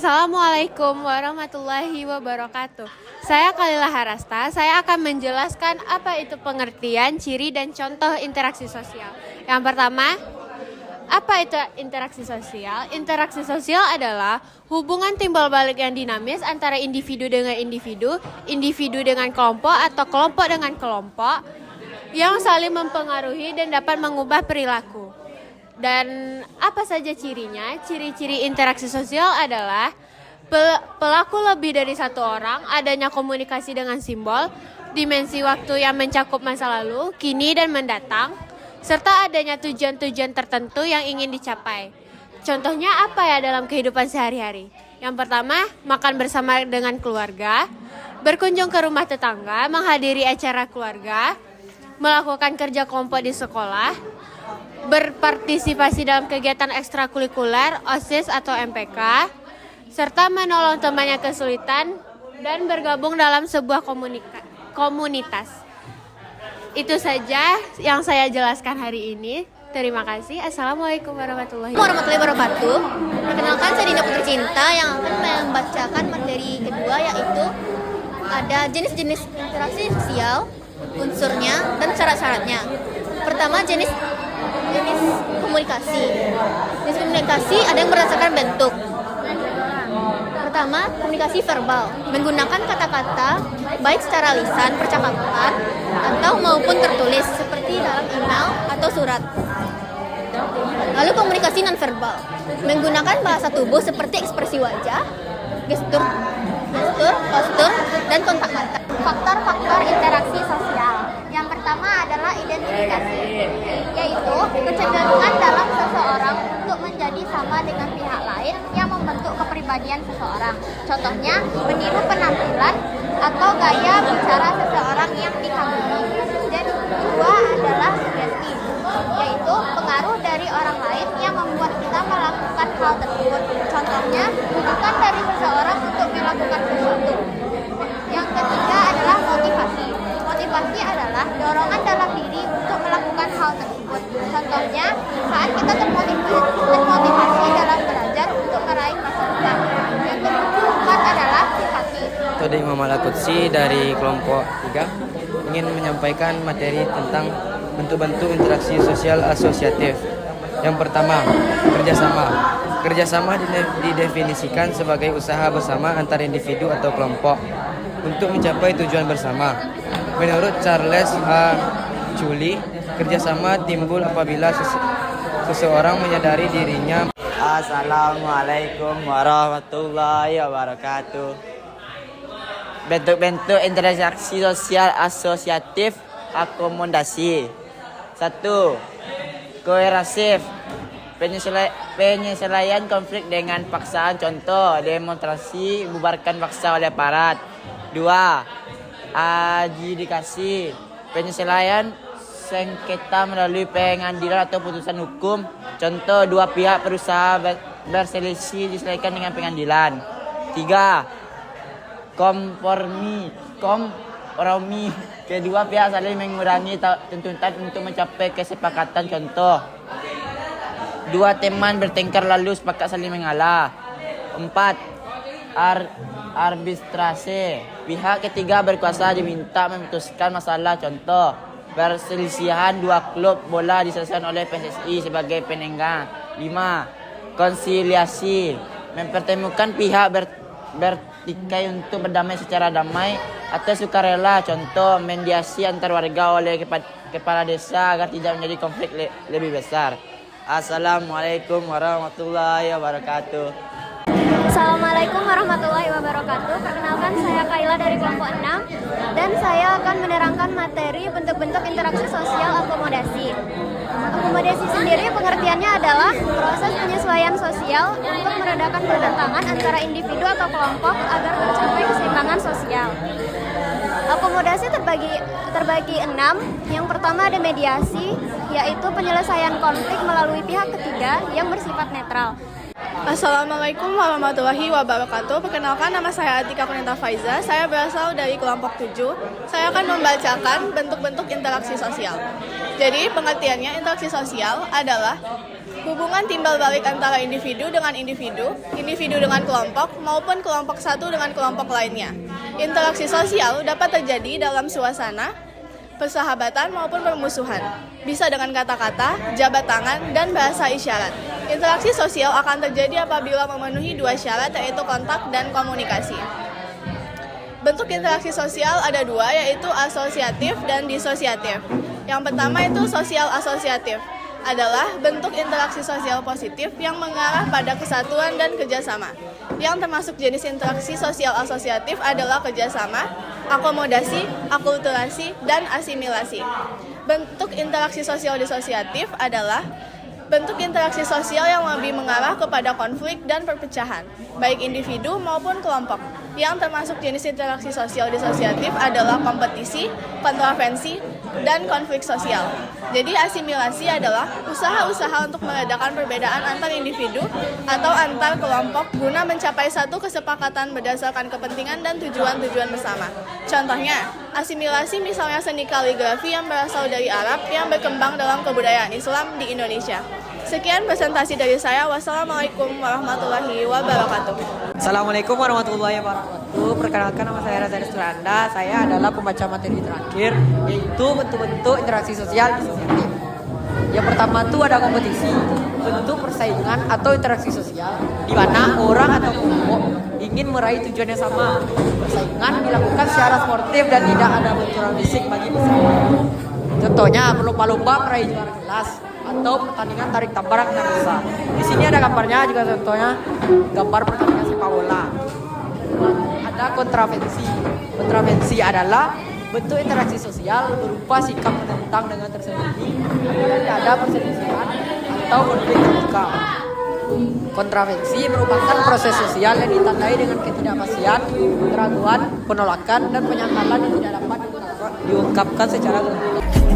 Assalamualaikum warahmatullahi wabarakatuh. Saya Khalila Harasta, saya akan menjelaskan apa itu pengertian, ciri, dan contoh interaksi sosial. Yang pertama, apa itu interaksi sosial? Interaksi sosial adalah hubungan timbal balik yang dinamis antara individu dengan individu, individu dengan kelompok, atau kelompok dengan kelompok yang saling mempengaruhi dan dapat mengubah perilaku. Dan apa saja cirinya? Ciri-ciri interaksi sosial adalah pelaku lebih dari satu orang, adanya komunikasi dengan simbol, dimensi waktu yang mencakup masa lalu, kini, dan mendatang, serta adanya tujuan-tujuan tertentu yang ingin dicapai. Contohnya apa ya dalam kehidupan sehari-hari? Yang pertama, makan bersama dengan keluarga, berkunjung ke rumah tetangga, menghadiri acara keluarga, melakukan kerja kelompok di sekolah, berpartisipasi dalam kegiatan ekstrakurikuler, OSIS atau MPK, serta menolong temannya kesulitan, dan bergabung dalam sebuah komunitas. Itu saja yang saya jelaskan hari ini. Terima kasih. Assalamualaikum warahmatullahi wabarakatuh. Perkenalkan, saya Dinda Putri Cinta yang akan membacakan materi kedua, yaitu ada jenis-jenis interaksi sosial, unsurnya, dan syarat-syaratnya. Pertama, jenis komunikasi. Jenis komunikasi ada yang berdasarkan bentuk. Pertama, komunikasi verbal, menggunakan kata-kata baik secara lisan, percakapan, atau maupun tertulis seperti dalam email atau surat. Lalu komunikasi nonverbal, menggunakan bahasa tubuh seperti ekspresi wajah, gestur, postur, dan kontak mata. Faktor-faktor interaksi sosial. Yang pertama adalah identifikasi, yaitu kecenderungan dalam seseorang untuk menjadi sama dengan pihak lain yang membentuk kepribadian seseorang. Contohnya, meniru penampilan atau gaya bicara seseorang yang dikagumi. Dan kedua adalah sugesti, yaitu pengaruh dari orang lain yang membuat kita melakukan hal tersebut. Contohnya, bukan dari seseorang untuk melakukan sesuatu. Yang ketiga adalah motivasi. Motivasi adalah dorongan dalam diri untuk melakukan hal tersebut. Contohnya, saat kita termotivasi dalam belajar untuk meraih masa depan. Yang keempat adalah simpati. Tadi Muhammad Al-Qudsi dari kelompok 3 ingin menyampaikan materi tentang bentuk-bentuk interaksi sosial asosiatif. Yang pertama, kerjasama. Kerjasama didefinisikan sebagai usaha bersama antar individu atau kelompok untuk mencapai tujuan bersama. Menurut Charles H. Chuli, kerjasama timbul apabila seseorang menyadari dirinya. Assalamualaikum warahmatullahi wabarakatuh. Bentuk-bentuk interaksi sosial asosiatif akomodasi. 1. Koerasif, penyelesaian konflik dengan paksaan. Contoh, demonstrasi bubarkan paksa oleh aparat. 2. Adjudikasi, penyelesaian sengketa melalui pengadilan atau putusan hukum. Contoh, dua pihak berusaha berselisih diselesaikan dengan pengadilan. 3. Kompromi, kedua pihak saling mengurangi tuntutan untuk mencapai kesepakatan. Contoh, dua teman bertengkar lalu sepakat saling mengalah. 4. Arbitrase, pihak ketiga berkuasa diminta memutuskan masalah. Contoh, perselisihan dua klub bola diselesaikan oleh PSSI sebagai penengah. 5. Konsiliasi, mempertemukan pihak bertikai untuk berdamai secara damai atau sukarela. Contoh, mediasi antar warga oleh kepala desa agar tidak menjadi konflik lebih besar. Assalamualaikum warahmatullahi wabarakatuh. Assalamualaikum warahmatullahi wabarakatuh. Perkenalkan, saya Kaila dari kelompok 6 dan saya akan menerangkan materi bentuk-bentuk interaksi sosial akomodasi. Akomodasi sendiri pengertiannya adalah proses penyesuaian sosial untuk meredakan pertentangan antara individu atau kelompok agar tercapai keseimbangan sosial. Akomodasi terbagi 6. Yang pertama ada mediasi, yaitu penyelesaian konflik melalui pihak ketiga yang bersifat netral. Assalamualaikum warahmatullahi wabarakatuh. Perkenalkan, nama saya Atika Kunita Faiza. Saya berasal dari kelompok 7. Saya akan membacakan bentuk-bentuk interaksi sosial. Jadi pengertiannya, interaksi sosial adalah Hubungan timbal balik antara individu dengan individu dengan kelompok, maupun kelompok satu dengan kelompok lainnya. Interaksi sosial dapat terjadi dalam suasana persahabatan maupun permusuhan. Bisa dengan kata-kata, jabat tangan, dan bahasa isyarat. Interaksi sosial akan terjadi apabila memenuhi dua syarat, yaitu kontak dan komunikasi. Bentuk interaksi sosial ada dua, yaitu asosiatif dan disosiatif. Yang pertama itu sosial asosiatif, adalah bentuk interaksi sosial positif yang mengarah pada kesatuan dan kerjasama. Yang termasuk jenis interaksi sosial asosiatif adalah kerjasama, akomodasi, akulturasi, dan asimilasi. Bentuk interaksi sosial disosiatif adalah bentuk interaksi sosial yang lebih mengarah kepada konflik dan perpecahan, baik individu maupun kelompok. Yang termasuk jenis interaksi sosial disosiatif adalah kompetisi, kontravensi, dan konflik sosial. Jadi asimilasi adalah usaha-usaha untuk meredakan perbedaan antar individu atau antar kelompok guna mencapai satu kesepakatan berdasarkan kepentingan dan tujuan-tujuan bersama. Contohnya, asimilasi misalnya seni kaligrafi yang berasal dari Arab yang berkembang dalam kebudayaan Islam di Indonesia. Sekian presentasi dari saya. Wassalamualaikum warahmatullahi wabarakatuh. Assalamualaikum warahmatullahi wabarakatuh. Perkenalkan, nama saya Raza Suranda. Saya adalah pembaca materi terakhir, yaitu bentuk-bentuk interaksi sosial disosiatif. Yang pertama itu ada kompetisi, bentuk persaingan atau interaksi sosial di mana orang atau kelompok ingin meraih tujuan yang sama. Persaingan dilakukan secara sportif dan tidak ada benturan fisik bagi peserta. Contohnya berlomba-lomba meraih juara kelas atau pertandingan tarik tambaran dan rusa. Di sini ada gambarnya juga, contohnya gambar pertandingan sepak bola. Ada kontravensi. Kontravensi adalah bentuk interaksi sosial berupa sikap menentang dengan tersembunyi apabila ada perselisihan atau konflik terbuka. Kontravensi merupakan proses sosial yang ditandai dengan ketidakpastian, keraguan, penolakan, dan penyangkalan yang tidak dapat diungkapkan secara terbuka.